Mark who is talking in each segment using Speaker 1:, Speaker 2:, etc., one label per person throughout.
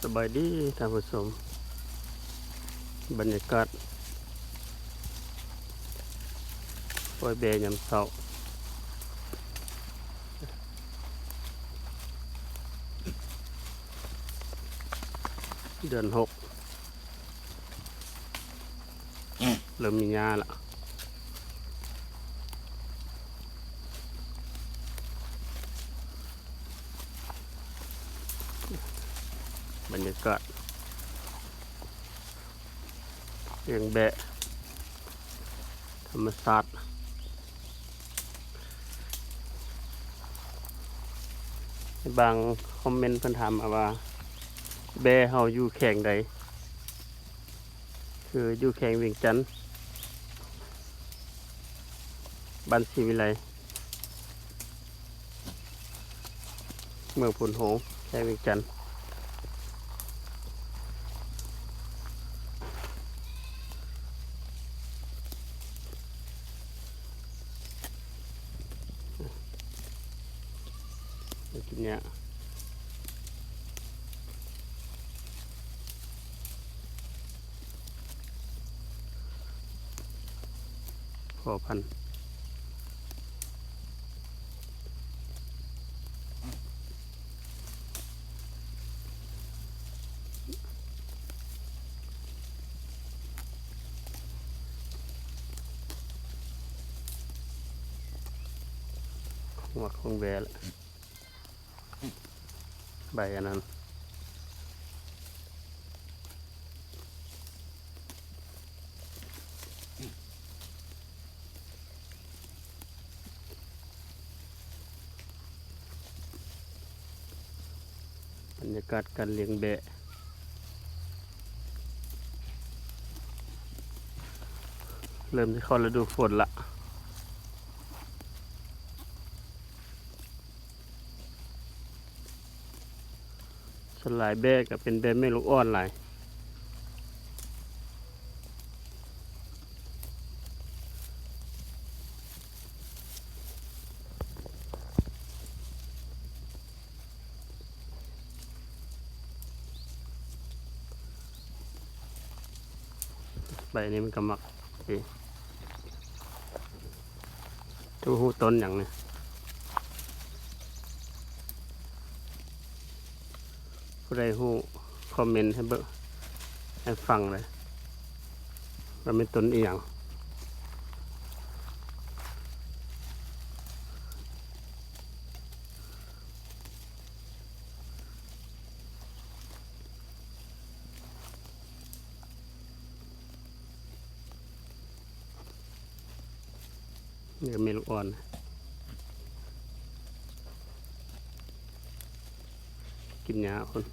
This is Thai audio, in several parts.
Speaker 1: สบายดีท่านผู้ชมบรรยากาศปล่อยแบยามเช้าเดือน6เริ่มมีหญ้าละบรรยากาศเลี้ยงแบะธรรมชาติบางคอมเมนต์เพิ่นถามมาว่าแบะเฮาอยู่แข่งใดคืออยู่แข่งเวียงจันทน์บ้านศรีวิไลเมืองพุนโหงแข่งเวียงจันทน์กินเนี่ยพอพันหัวของแบะละใบอันนั้นบรรยากาศการเลี้ยงแบะเริ่มที่เข้าฤดูฝนละส่วนหลายแบะก็เป็นแบะแม่ลูกอ่อนหลายใบนี้มันก็มักดูหูต้นอย่างนี้ผู้ใดหูคอมเมนต์ให้เบิ่งให้ฟังเลยว่าเป็นต้นอีหยังนี่ก็มีลูกอ่อนกินหญ้าคน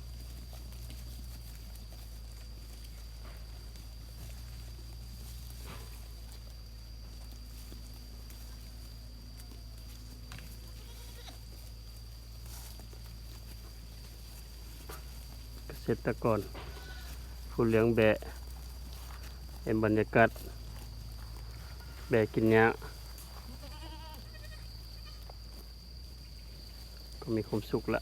Speaker 1: เกษตรกรผู้เลี้ยงแบะเห็นบรรยากาศแบะกินหญ้าก็มีความสุขละ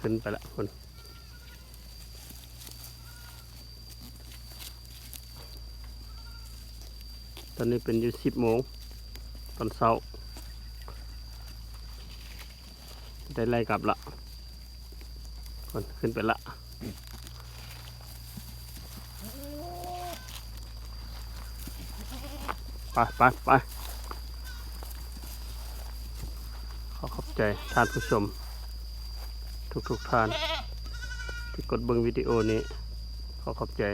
Speaker 1: ขึ้นไปละคนตอนนี้เป็นอยู่10 โมงตอนเช้าได้ไล่กลับละคนขึ้นไปละไปขอบใจท่านผู้ชมทุกท่านที่กดเบิ่งวิดีโอนี้ขอบใจ